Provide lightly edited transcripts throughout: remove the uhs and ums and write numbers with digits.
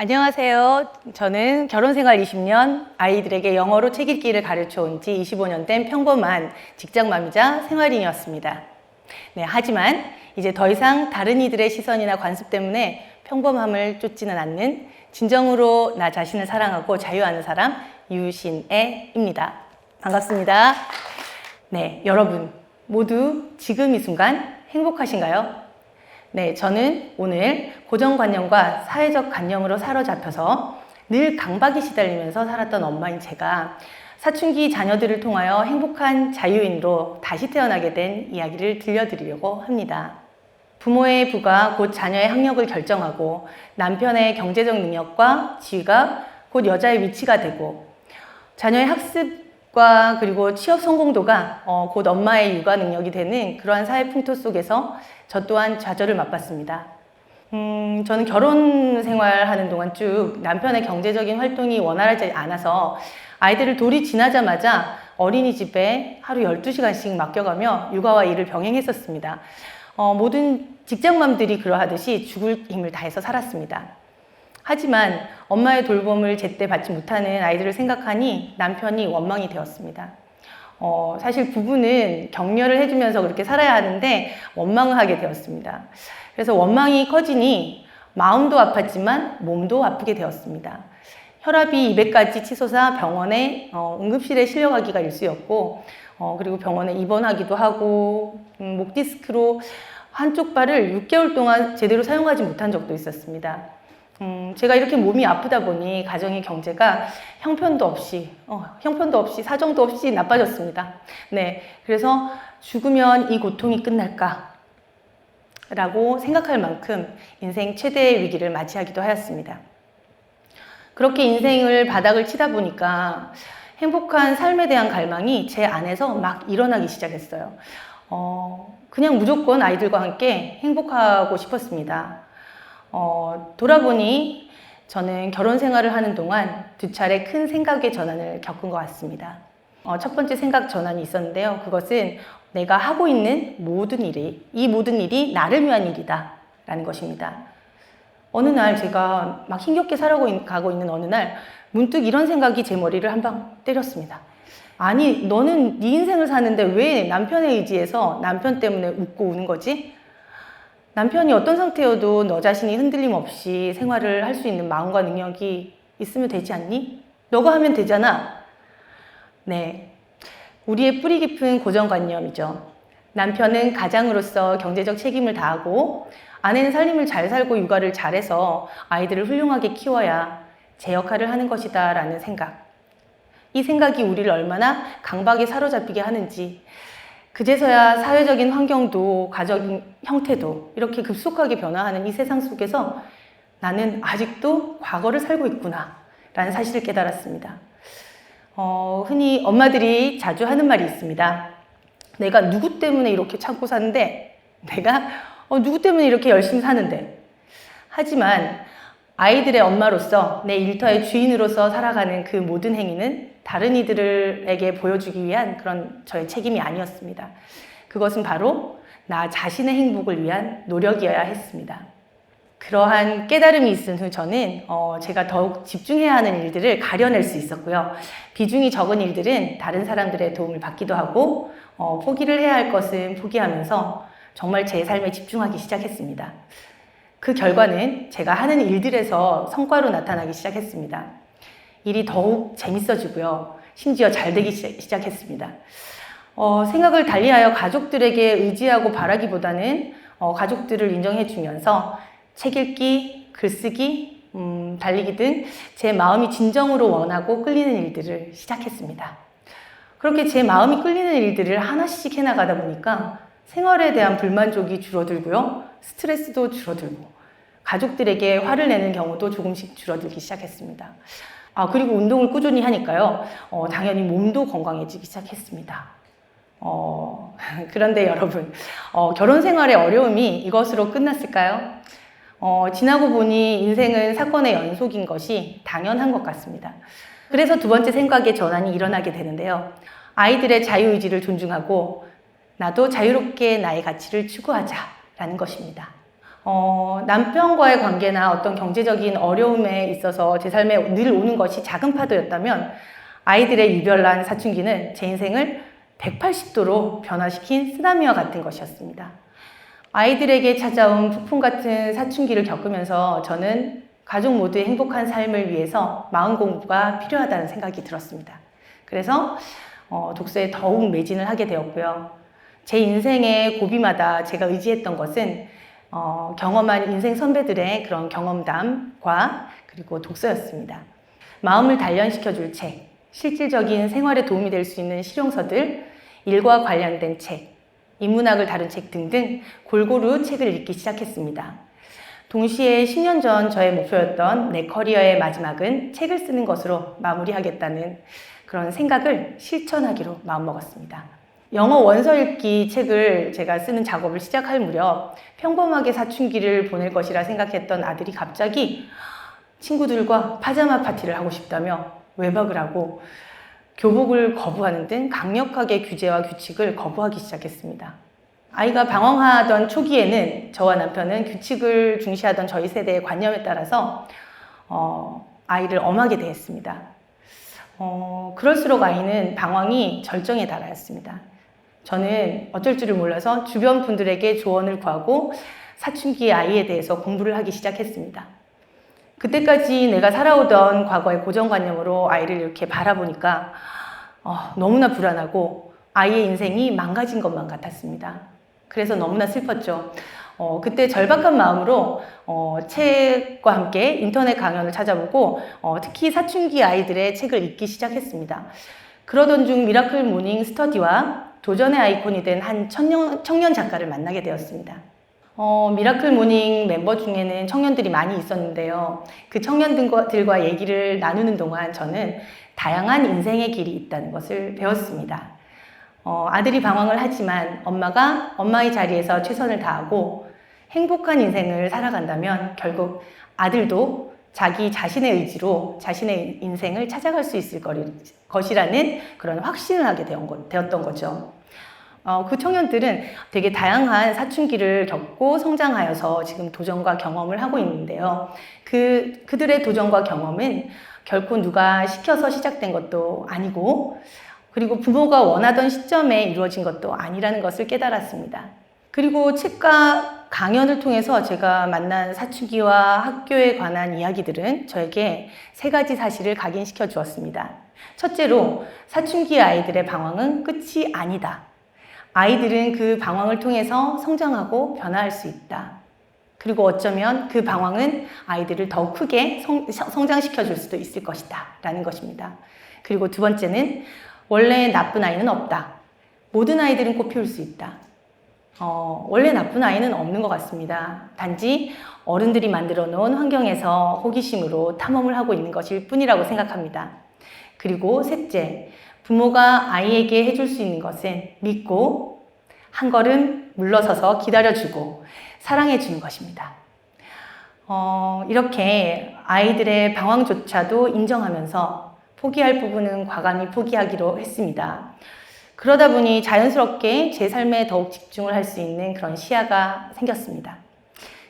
안녕하세요. 저는 결혼생활 20년, 아이들에게 영어로 책 읽기를 가르쳐 온 지 25년 된 평범한 직장맘이자 생활인이었습니다. 네, 하지만 이제 더 이상 다른 이들의 시선이나 관습 때문에 평범함을 쫓지는 않는 진정으로 나 자신을 사랑하고 자유하는 사람 유신애입니다. 반갑습니다. 네, 여러분 모두 지금 이 순간 행복하신가요? 네, 저는 오늘 고정관념과 사회적 관념으로 사로잡혀서 늘 강박에 시달리면서 살았던 엄마인 제가 사춘기 자녀들을 통하여 행복한 자유인으로 다시 태어나게 된 이야기를 들려드리려고 합니다. 부모의 부가 곧 자녀의 학력을 결정하고 남편의 경제적 능력과 지위가 곧 여자의 위치가 되고 자녀의 학습과 그리고 취업 성공도가 곧 엄마의 육아 능력이 되는 그러한 사회 풍토 속에서 저 또한 좌절을 맛봤습니다. 저는 결혼 생활하는 동안 쭉 남편의 경제적인 활동이 원활하지 않아서 아이들을 돌이 지나자마자 어린이집에 하루 12시간씩 맡겨가며 육아와 일을 병행했었습니다. 모든 직장맘들이 그러하듯이 죽을 힘을 다해서 살았습니다. 하지만 엄마의 돌봄을 제때 받지 못하는 아이들을 생각하니 남편이 원망이 되었습니다. 사실 부부는 격려를 해주면서 그렇게 살아야 하는데 원망을 하게 되었습니다. 그래서 원망이 커지니 마음도 아팠지만 몸도 아프게 되었습니다. 혈압이 200까지 치솟아 병원에 응급실에 실려가기가 일쑤였고 그리고 병원에 입원하기도 하고 목 디스크로 한쪽 발을 6개월 동안 제대로 사용하지 못한 적도 있었습니다. 제가 이렇게 몸이 아프다 보니 가정의 경제가 형편도 없이 사정도 없이 나빠졌습니다. 네, 그래서 죽으면 이 고통이 끝날까? 라고 생각할 만큼 인생 최대의 위기를 맞이하기도 하였습니다. 그렇게 인생을 바닥을 치다 보니까 행복한 삶에 대한 갈망이 제 안에서 막 일어나기 시작했어요. 그냥 무조건 아이들과 함께 행복하고 싶었습니다. 돌아보니 저는 결혼 생활을 하는 동안 두 차례 큰 생각의 전환을 겪은 것 같습니다. 첫 번째 생각 전환이 있었는데요. 그것은 내가 하고 있는 이 모든 일이 나를 위한 일이다 라는 것입니다. 어느 날 제가 막 힘겹게 살아가고 있는 어느 날 문득 이런 생각이 제 머리를 한 방 때렸습니다. 아니, 너는 네 인생을 사는데 왜 남편에 의지해서 남편 때문에 웃고 우는 거지? 남편이 어떤 상태여도 너 자신이 흔들림 없이 생활을 할 수 있는 마음과 능력이 있으면 되지 않니? 너가 하면 되잖아. 네, 우리의 뿌리 깊은 고정관념이죠. 남편은 가장으로서 경제적 책임을 다하고 아내는 살림을 잘 살고 육아를 잘해서 아이들을 훌륭하게 키워야 제 역할을 하는 것이다 라는 생각. 이 생각이 우리를 얼마나 강박에 사로잡히게 하는지 그제서야 사회적인 환경도 가정의 형태도 이렇게 급속하게 변화하는 이 세상 속에서 나는 아직도 과거를 살고 있구나 라는 사실을 깨달았습니다. 흔히 엄마들이 자주 하는 말이 있습니다. 내가 누구 때문에 이렇게 참고 사는데 내가 누구 때문에 이렇게 열심히 사는데 하지만 아이들의 엄마로서 내 일터의 주인으로서 살아가는 그 모든 행위는 다른 이들에게 보여주기 위한 그런 저의 책임이 아니었습니다. 그것은 바로 나 자신의 행복을 위한 노력이어야 했습니다. 그러한 깨달음이 있은 후 저는 제가 더욱 집중해야 하는 일들을 가려낼 수 있었고요. 비중이 적은 일들은 다른 사람들의 도움을 받기도 하고 포기를 해야 할 것은 포기하면서 정말 제 삶에 집중하기 시작했습니다. 그 결과는 제가 하는 일들에서 성과로 나타나기 시작했습니다. 일이 더욱 재밌어지고요. 심지어 잘 되기 시작했습니다. 생각을 달리하여 가족들에게 의지하고 바라기보다는 가족들을 인정해주면서 책 읽기, 글쓰기, 달리기 등 제 마음이 진정으로 원하고 끌리는 일들을 시작했습니다. 그렇게 제 마음이 끌리는 일들을 하나씩 해나가다 보니까 생활에 대한 불만족이 줄어들고요. 스트레스도 줄어들고 가족들에게 화를 내는 경우도 조금씩 줄어들기 시작했습니다. 그리고 운동을 꾸준히 하니까요. 당연히 몸도 건강해지기 시작했습니다. 그런데 여러분, 결혼 생활의 어려움이 이것으로 끝났을까요? 지나고 보니 인생은 사건의 연속인 것이 당연한 것 같습니다. 그래서 두 번째 생각의 전환이 일어나게 되는데요. 아이들의 자유의지를 존중하고 나도 자유롭게 나의 가치를 추구하자라는 것입니다. 남편과의 관계나 어떤 경제적인 어려움에 있어서 제 삶에 늘 오는 것이 작은 파도였다면 아이들의 유별난 사춘기는 제 인생을 180도로 변화시킨 쓰나미와 같은 것이었습니다. 아이들에게 찾아온 폭풍 같은 사춘기를 겪으면서 저는 가족 모두의 행복한 삶을 위해서 마음 공부가 필요하다는 생각이 들었습니다. 그래서 독서에 더욱 매진을 하게 되었고요. 제 인생의 고비마다 제가 의지했던 것은 경험한 인생 선배들의 그런 경험담과 그리고 독서였습니다. 마음을 단련시켜줄 책, 실질적인 생활에 도움이 될 수 있는 실용서들, 일과 관련된 책, 인문학을 다룬 책 등등 골고루 책을 읽기 시작했습니다. 동시에 10년 전 저의 목표였던 내 커리어의 마지막은 책을 쓰는 것으로 마무리하겠다는 그런 생각을 실천하기로 마음먹었습니다. 영어 원서 읽기 책을 제가 쓰는 작업을 시작할 무렵 평범하게 사춘기를 보낼 것이라 생각했던 아들이 갑자기 친구들과 파자마 파티를 하고 싶다며 외박을 하고 교복을 거부하는 등 강력하게 규제와 규칙을 거부하기 시작했습니다. 아이가 방황하던 초기에는 저와 남편은 규칙을 중시하던 저희 세대의 관념에 따라서 아이를 엄하게 대했습니다. 그럴수록 아이는 방황이 절정에 달하였습니다. 저는 어쩔 줄을 몰라서 주변 분들에게 조언을 구하고 사춘기 아이에 대해서 공부를 하기 시작했습니다. 그때까지 내가 살아오던 과거의 고정관념으로 아이를 이렇게 바라보니까 너무나 불안하고 아이의 인생이 망가진 것만 같았습니다. 그래서 너무나 슬펐죠. 그때 절박한 마음으로 책과 함께 인터넷 강연을 찾아보고 특히 사춘기 아이들의 책을 읽기 시작했습니다. 그러던 중 미라클 모닝 스터디와 도전의 아이콘이 된 한 청년 작가를 만나게 되었습니다. 미라클 모닝 멤버 중에는 청년들이 많이 있었는데요. 그 청년들과 얘기를 나누는 동안 저는 다양한 인생의 길이 있다는 것을 배웠습니다. 아들이 방황을 하지만 엄마가 엄마의 자리에서 최선을 다하고 행복한 인생을 살아간다면 결국 아들도 자기 자신의 의지로 자신의 인생을 찾아갈 수 있을 것이라는 그런 확신을 하게 되었던 거죠. 그 청년들은 되게 다양한 사춘기를 겪고 성장하여서 지금 도전과 경험을 하고 있는데요. 그들의 도전과 경험은 결코 누가 시켜서 시작된 것도 아니고 그리고 부모가 원하던 시점에 이루어진 것도 아니라는 것을 깨달았습니다. 그리고 책과 강연을 통해서 제가 만난 사춘기와 학교에 관한 이야기들은 저에게 3가지 사실을 각인시켜 주었습니다. 첫째로 사춘기 아이들의 방황은 끝이 아니다. 아이들은 그 방황을 통해서 성장하고 변화할 수 있다. 그리고 어쩌면 그 방황은 아이들을 더욱 크게 성장시켜 줄 수도 있을 것이다 라는 것입니다. 그리고 두 번째는 원래 나쁜 아이는 없다. 모든 아이들은 꽃피울 수 있다. 원래 나쁜 아이는 없는 것 같습니다. 단지 어른들이 만들어 놓은 환경에서 호기심으로 탐험을 하고 있는 것일 뿐이라고 생각합니다. 그리고 셋째, 부모가 아이에게 해줄 수 있는 것은 믿고 한 걸음 물러서서 기다려주고 사랑해주는 것입니다. 이렇게 아이들의 방황조차도 인정하면서 포기할 부분은 과감히 포기하기로 했습니다. 그러다 보니 자연스럽게 제 삶에 더욱 집중을 할 수 있는 그런 시야가 생겼습니다.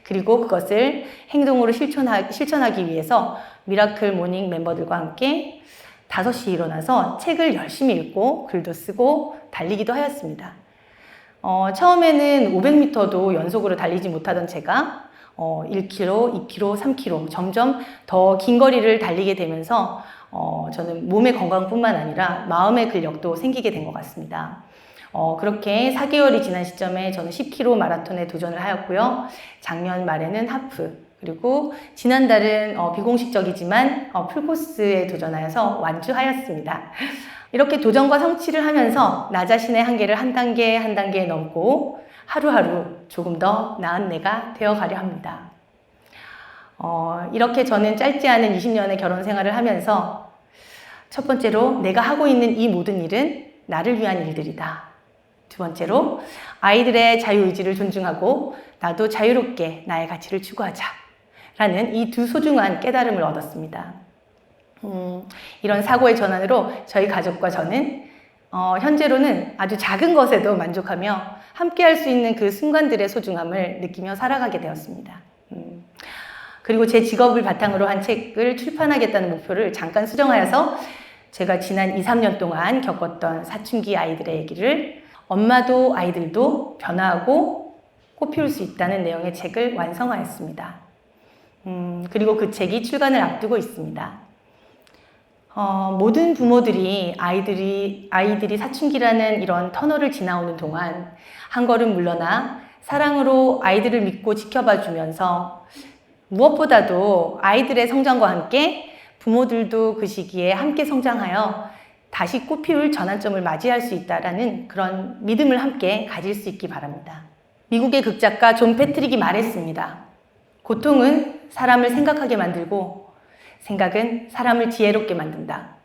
그리고 그것을 행동으로 실천하기 위해서 미라클 모닝 멤버들과 함께 5시에 일어나서 책을 열심히 읽고 글도 쓰고 달리기도 하였습니다. 처음에는 500m도 연속으로 달리지 못하던 제가 1km, 2km, 3km 점점 더 긴 거리를 달리게 되면서 저는 몸의 건강뿐만 아니라 마음의 근력도 생기게 된 것 같습니다. 그렇게 4개월이 지난 시점에 저는 10km 마라톤에 도전을 하였고요. 작년 말에는 하프, 그리고 지난달은 비공식적이지만 풀코스에 도전하여서 완주하였습니다. 이렇게 도전과 성취를 하면서 나 자신의 한계를 한 단계 한 단계 넘고 하루하루 조금 더 나은 내가 되어가려 합니다. 이렇게 저는 짧지 않은 20년의 결혼 생활을 하면서 첫 번째로 내가 하고 있는 이 모든 일은 나를 위한 일들이다. 두 번째로 아이들의 자유의지를 존중하고 나도 자유롭게 나의 가치를 추구하자 라는 이 두 소중한 깨달음을 얻었습니다. 이런 사고의 전환으로 저희 가족과 저는 현재로는 아주 작은 것에도 만족하며 함께 할 수 있는 그 순간들의 소중함을 느끼며 살아가게 되었습니다. 그리고 제 직업을 바탕으로 한 책을 출판하겠다는 목표를 잠깐 수정하여서 제가 지난 2, 3년 동안 겪었던 사춘기 아이들의 얘기를 엄마도 아이들도 변화하고 꽃피울 수 있다는 내용의 책을 완성하였습니다. 그리고 그 책이 출간을 앞두고 있습니다. 모든 부모들이 아이들이 사춘기라는 이런 터널을 지나오는 동안 한 걸음 물러나 사랑으로 아이들을 믿고 지켜봐 주면서 무엇보다도 아이들의 성장과 함께 부모들도 그 시기에 함께 성장하여 다시 꽃피울 전환점을 맞이할 수 있다라는 그런 믿음을 함께 가질 수 있기 바랍니다. 미국의 극작가 존 패트릭이 말했습니다. 고통은 사람을 생각하게 만들고 생각은 사람을 지혜롭게 만든다.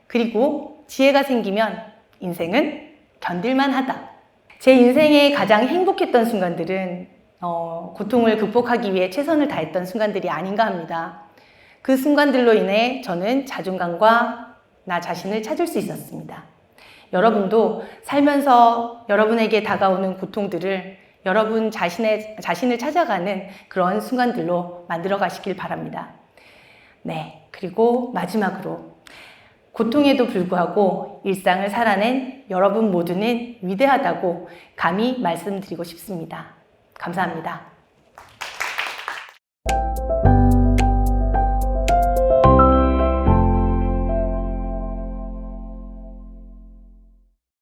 그리고 지혜가 생기면 인생은 견딜만 하다. 제 인생에 가장 행복했던 순간들은 고통을 극복하기 위해 최선을 다했던 순간들이 아닌가 합니다. 그 순간들로 인해 저는 자존감과 나 자신을 찾을 수 있었습니다. 여러분도 살면서 여러분에게 다가오는 고통들을 여러분 자신을 찾아가는 그런 순간들로 만들어 가시길 바랍니다. 네, 그리고 마지막으로 고통에도 불구하고 일상을 살아낸 여러분 모두는 위대하다고 감히 말씀드리고 싶습니다. 감사합니다.